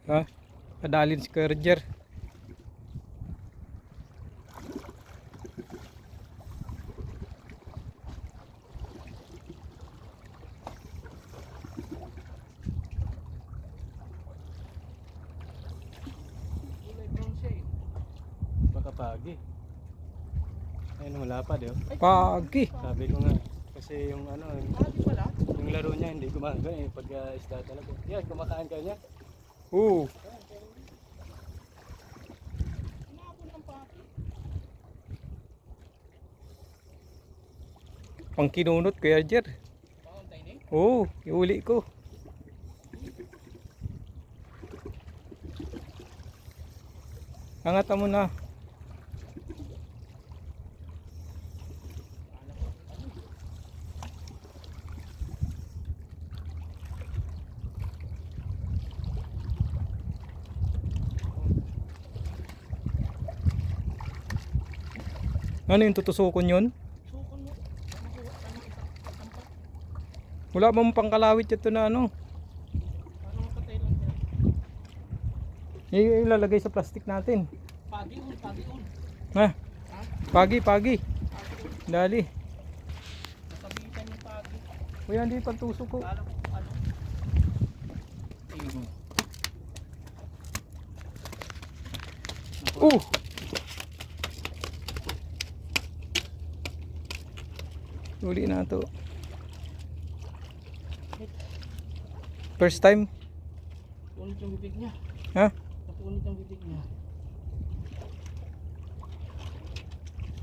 Ha? Kadalin si Roger. Baka pagi. Ayun, wala pa daw. Pagi. Sabi ko nga, kasi yung ano, yung laro niya hindi gumagana eh, pag isda talaga. Yan, kumakain ka niya. Oo. Pang kinunot Kuya Roger. Oo, iuli ko. Angatan mo na. Ano yung tutusukon yun? Wala bang pangkalawit ito na ano? Ilalagay sa plastic natin. Pagi on. Ha? Pagi. Dali. Nakabitan yung pagi. Kuya, hindi pagtusok ko. Kala ko ano. Uli na to. First time? Punit yung bibig niya. Ha? Napunit yung bibig niya.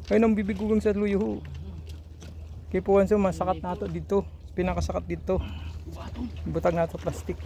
Ayun ang bibigugang sa luyo. Kaya po masakat na to dito. Pinakasakat dito. Butag na to plastic.